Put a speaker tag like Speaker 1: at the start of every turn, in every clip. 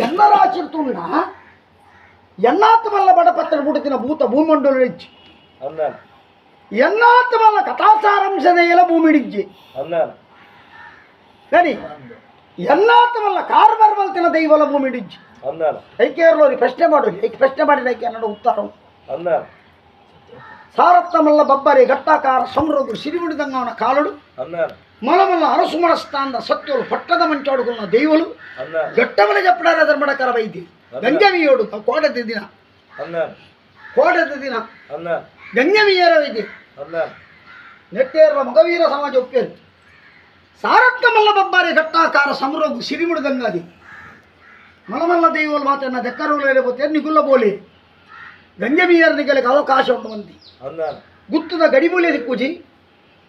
Speaker 1: ఎన్న రాసిరుతున్నా ఎన్నాత్ వల్ల బడపత్తలు పుట్టిన భూత భూమండలు ఇచ్చి
Speaker 2: అన్నాను.
Speaker 1: ఎన్నాత్ వల్ల కథాసారంశనేల భూమిడిచ్చి
Speaker 2: అన్నాను.
Speaker 1: కానీ ఎన్నాత్ వల్ల కార్బర్వల్ తిన దైవల భూమిడిచ్చి
Speaker 2: అన్నాను.
Speaker 1: ಐಕ್ಯರ್ಲೋರಿ ಪ್ರಶ್ನೆ ಮಾಡೋದು ಪ್ರಶ್ನೆ ಮಾಡಿದ ಐಕ್ಯ ಅನ್ನೋ ಉತ್ತರ
Speaker 2: అన్నాను.
Speaker 1: ಸಾರತ್ವಮಲ್ಲ ಬಬ್ಬರಿ ಘಟ್ಟಾಕಾರ ಸಮೃದ್ಧ ಸಿರಿಬಿಡಿದಂಗ ಅವನ ಕಾಲುಡು
Speaker 2: అన్నాను.
Speaker 1: మలమల్ల అరసుమల స్థాన సత్యులు పట్టద మంచాడుకున్న దైవులు
Speaker 2: అన్నాను.
Speaker 1: గట్టమల చెప్పడారు ధర్మడకర వైద్య గంజవీయుడు కోడది దిన
Speaker 2: అన్నాను.
Speaker 1: కోడది దిన
Speaker 2: అన్నాను.
Speaker 1: గంజవీయర వైద్య
Speaker 2: అన్నాను.
Speaker 1: నెట్టేర్ల మగవీర సమాజ ఒప్పేరు సారత్వమల్ల బಬ್ಬರಿ ಘಟ್ಟಾಕಾರ ಸಮೃದ್ಧ ಸಿರಿಬಿಡಿದಂಗ అది మలమల్ల దైవులు మాత్రం దెక్కరు లేకపోతే నిగుల్ల పోలే ಗಂಜಮೀಯರ ನಿಗಲಿಗೆ ಅವಕಾಶ ಉಂಟು
Speaker 2: అన్నాను.
Speaker 1: ಗುತ್ತದ ಗಡಿಮೂಲೆ ದಿಕ್ಕುಜಿ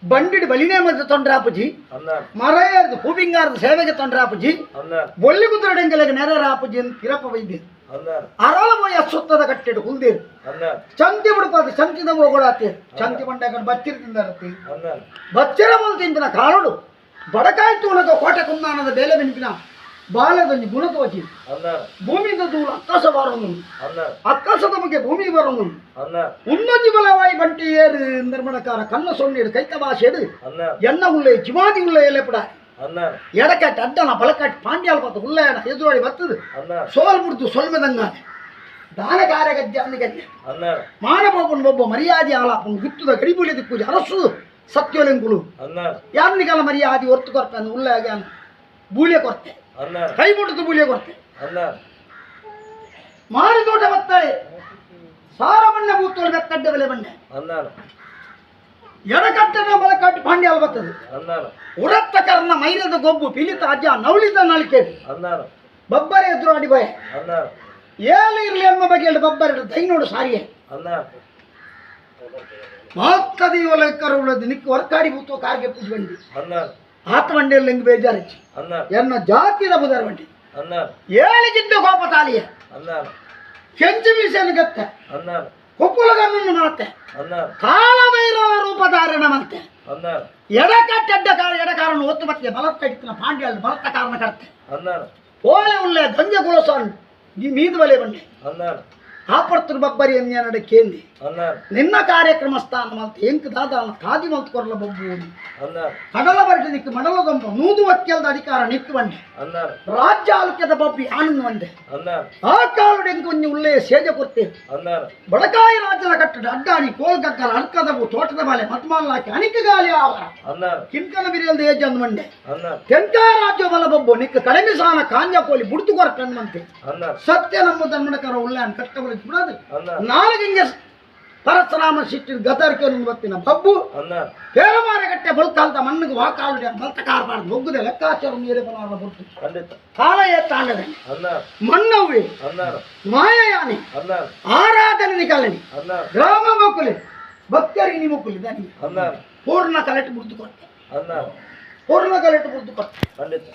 Speaker 1: ಬಂಡಿಡ್ ಬಲಿನೇ ಮಧ್ಯ ತೊಂಡ್ರಾಪುಜಿ
Speaker 2: అన్నాను.
Speaker 1: ಮರೆಯರ್ದು ಹೂಬಿಂಗಾರದ ಸೇವೆಗೆ ತೊಂಡ್ರಾಪುಜಿ
Speaker 2: అన్నాను.
Speaker 1: ಬೊಳ್ಳಿ ಕುದುರೆಡೆಂಗೆಲೆಗೆ ನೆರರಾಪುಜಿ ಅಂತ ಕಿರಪ ವೈದ್ಯ
Speaker 2: అన్నాను.
Speaker 1: ಅರಳ పోయి ಸುತ್ತದ ಕಟ್ಟಿಡು ಕುಲ್ದೇರು
Speaker 2: అన్నాను.
Speaker 1: ಚಂತಿ ಬಿಡುಪದು ಚಂತಿದ ಹೋಗೋಡಾತೆ ಚಂತಿ ಬಂಡಾಗ ಬಚ್ಚಿರ ತಿಂದಾರತಿ
Speaker 2: అన్నాను.
Speaker 1: ಬಚ್ಚಿರ ಮೊಲ್ ತಿಂತಿನ ಕಾಳುಡು ಬಡಕಾಯಿ ತೂಣದ ಕೋಟೆ ಕುಂದಾನದ ಬೇಲೆ ಬೆನಿಪಿನ ಬಾಲದಲ್ಲಿ ಗುಣ ತೋಚಿ
Speaker 2: అన్నాను.
Speaker 1: ಭೂಮಿಯಿಂದ ದೂರ ಅಕ್ಕಸ ಬರೋನು
Speaker 2: అన్నాను.
Speaker 1: ಅಕ್ಕಸದ ಬಗ್ಗೆ ಭೂಮಿ ಬರೋನು
Speaker 2: అన్నాను.
Speaker 1: ಉನ್ನೊಂಜಿ ಬಲವಾಯಿ ಬಂಟಿ ಏರು ನಿರ್ಮಣಕಾರ ಕನ್ನ ಸೊನ್ನೇಡು ಕೈತ ಭಾಷೆಡು
Speaker 2: అన్నాను.
Speaker 1: ಎನ್ನ ಉಳ್ಳೆ ಚಿಮಾದಿ ಉಳ್ಳೆ ಎಲೆಪಡ
Speaker 2: అన్నాను.
Speaker 1: ಎಡಕಟ್ಟಿ ಅಡ್ಡನ ಬಲಕಟ್ಟಿ ಪಾಂಡ್ಯಾಲ ಪತ್ತು ಉಳ್ಳೆಯನ ಎದುರಾಡಿ ಬರ್ತದೆ
Speaker 2: అన్నాను.
Speaker 1: ಸೋಲ್ ಬಿಡ್ತು ಸೊಲ್ಮೆದಂಗ ದಾನ ಕಾರ್ಯಗದ್ದೆ ಅಂದಗದ್ದೆ
Speaker 2: అన్నాను.
Speaker 1: ಮಾನವೊಬ್ಬನ ಒಬ್ಬ ಮರ್ಯಾದೆ ಆಲಾಪನ ಗುತ್ತದ ಗಡಿಬುಳಿ ದಿಕ್ಕುಜಿ ಅರಸು ಸತ್ಯೋಲೆಂಗುಳು
Speaker 2: అన్నాను.
Speaker 1: ಯಾರನಿಗೆಲ್ಲ ಮರ್ಯಾದೆ ಹೊರ್ತು ಕೊರ್ತಾನೆ ಉಳ್ಳೆ ಆಗ್ಯಾನ ಬೂಲೆ ಕೊರ್ತೆ
Speaker 2: అన్నాను.
Speaker 1: ಕೈ ಮುಟ್ಟಿದ್ದು ಬೂಲೆ ಕೊರ್ತೆ
Speaker 2: అన్నాను.
Speaker 1: ಮಾರಿ ತೋಟ ಬತ್ತಾರೆ ಸಾರ ಬಣ್ಣ ಬೂತೋಳು ಬೆತ್ತಡ್ಡೆ ಬೆಲೆ ಬಣ್ಣೆ
Speaker 2: అన్నాను.
Speaker 1: ಎಡಕಟ್ಟನ ಬಲಕಟ್ಟಿ ಪಾಂಡ್ಯಾಲ ಬರ್ತದೆ
Speaker 2: అన్నాను.
Speaker 1: ಉರತ್ತ ಕರ್ಣ ಮೈರದ ಗೊಬ್ಬು ಪಿಲಿತ ಅಜ್ಜ ನವಳಿದ ನಳಿಕೆ
Speaker 2: అన్నాను.
Speaker 1: ಬಬ್ಬರೆ ಎದುರು ಅಡಿ ಭಯ
Speaker 2: అన్నాను.
Speaker 1: ಏಳು ಇರ್ಲಿ ಎಂಬ ಬಗ್ಗೆ ಬಬ್ಬರೆ ದೈನೋಡು ಸಾರಿಯೇ
Speaker 2: అన్నాను.
Speaker 1: ಮಾತ್ತದಿ ಒಲಕ್ಕರ ಉಳ್ಳದು ನಿಕ್ಕು ಹೊರಕಾಡಿ ಬೂತೋ ಕಾರ್ಗೆ ಪೂಜೆ ಬಂಡಿ
Speaker 2: అన్నాను.
Speaker 1: ಆತ ಮಂಡಿಯಲ್ಲಿ ಹೆಂಗೆ ಬೇಜಾರಿಚ್ಚಿ
Speaker 2: అన్నాను.
Speaker 1: ಎನ್ನ ಜಾತಿದ ಬುದರ್ ಬಂಡಿ
Speaker 2: అన్నాను.
Speaker 1: ಏಳಿಗಿದ್ದ ಕೋಪ ತಾಲಿಯ
Speaker 2: అన్నాను.
Speaker 1: ಕೆಂಚು ಮೀಸೆಯನ್ನು ಗತ್ತೆ
Speaker 2: అన్నాను.
Speaker 1: ಕುಪ್ಪುಲಗಣ್ಣನ್ನು ಮಾಡತ್ತೆ
Speaker 2: అన్నాను.
Speaker 1: ಕಾಲಭೈರವ ರೂಪಧಾರಣ ಮತ್ತೆ
Speaker 2: అన్నాను.
Speaker 1: ಎಡಕಾರನ್ನು ಒತ್ತು ಬತ್ತೆ ಬಲತ್ತ ಕಟ್ಟಿನ ಪಾಂಡ್ಯಲ್ಲಿ ಬಲತ್ತ ಕಾರಣ ಕಟ್ತೆ
Speaker 2: అన్నాను.
Speaker 1: ಓಲೆ ಉಳ್ಳೆ ಗಂಜೆ ಕುಲಸಾನ್ ಈ ಮೀದು ಬಲೆ ಬಂಡೆ
Speaker 2: అన్నాను.
Speaker 1: ಆಪರ್ತರು ಬಬ್ಬರಿ ಎನ್ನೆರಡು ಕೇಂದಿ
Speaker 2: అన్నాను.
Speaker 1: ನಿನ್ನ ಕಾರ್ಯಕ್ರಮ ಸ್ಥಾನ ಮಲ್ತ ಎಂಕ್ ದಾದ ಕಾದಿ ಮಲ್ತು ಕೊರಲ ಬಬ್ಬು
Speaker 2: అన్నాను.
Speaker 1: ಕಡಲ ಬರಟಿ ನಿಕ್ಕು ಮಡಲದೊಂಬ ನೂದು ವಕ್ಯಲ್ದ ಅಧಿಕಾರ ನಿಕ್ಕು ಬಂಡೆ
Speaker 2: అన్నాను.
Speaker 1: ರಾಜ್ಯ ಆಲುಕ್ಯದ ಬಬ್ಬಿ ಆನಂದ ಬಂಡೆ
Speaker 2: అన్నాను.
Speaker 1: ಆ ಕಾಲುಡೆ ಕೊಂಚ ಉಳ್ಳೆ ಸೇಜ ಕೊಡ್ತೆ
Speaker 2: అన్నాను.
Speaker 1: ಬಡಕಾಯಿ ರಾಜ್ಯದ ಕಟ್ಟಡ ಅಡ್ಡಾಣಿ ಕೋಲ್ಗಕ್ಕಲ ಅಡ್ಕದವು ತೋಟದ ಬಾಲೆ ಮತ್ಮಾಲ ಹಾಕಿ ಅನಿಕ ಗಾಲಿ ಆವರ
Speaker 2: అన్నాను.
Speaker 1: ಕಿನ್ಕಲ ಬಿರಿಯಲ್ದ ಏಜ್ ಅಂದ್ ಮಂಡೆ
Speaker 2: అన్నాను.
Speaker 1: ತೆಂಕಾ ರಾಜ್ಯ ಬಲ ಬಬ್ಬು ನಿಕ್ಕ ಕಡಿಮೆ ಸಾನ ಕಾಂಜ ಕೋಲಿ ಬುಡ್ತು ಕೊರಟ ಅಂದ್ಮಂತೆ
Speaker 2: అన్నాను.
Speaker 1: ಸತ್ಯ ನಮ್ಮ ಧರ್ಮಡಕರ ಉಳ್ಳೆ ಅನ್ ಕಟ್ಟಬಲಿಸಿ ಬಿಡೋದು
Speaker 2: అన్నాను.
Speaker 1: ನಾಲ್ಕಿಂಗೆ ಪರಶುರಾಮ ಸಿಟ್ಟಿನ ಗದರ್ಕೆ ಬತ್ತಿನ ಬಬ್ಬು
Speaker 2: అన్నాను.
Speaker 1: ಕೇರಮಾರಗಟ್ಟೆ ಬಲ್ಕಾಲ್ದ ಮಣ್ಣಿಗೆ ವಾಕಾಲು ಬಲ್ತ ಕಾರ್ಬಾರ್ದು ಬೊಗ್ಗುದೆ ಲೆಕ್ಕಾಚಾರ ನೀರೇ ಬಲಾರ ಬುಟ್ಟು
Speaker 2: ఖండిత
Speaker 1: ಕಾಲ ಎತ್ತಾಂಡದೆ
Speaker 2: అన్నాను.
Speaker 1: ಮಣ್ಣವ್ವಿ
Speaker 2: అన్నాను.
Speaker 1: ಮಾಯಯಾನಿ
Speaker 2: అన్నాను.
Speaker 1: ಆರಾಧನೆ ಕಲನಿ
Speaker 2: అన్నాను.
Speaker 1: ಗ್ರಾಮ ಮಕ್ಕಳು ಭಕ್ತರಿಗೆ ನಿ ಮಕ್ಕಳು ದನಿ
Speaker 2: అన్నాను.
Speaker 1: ಪೂರ್ಣ ಕಲೆಟ್ಟು ಬುಡ್ದು ಕೊಟ್ಟೆ
Speaker 2: అన్నాను.
Speaker 1: ಪೂರ್ಣ ಕಲೆಟ್ಟು ಬುಡ್ದು ಕೊಟ್ಟೆ
Speaker 2: ఖండిత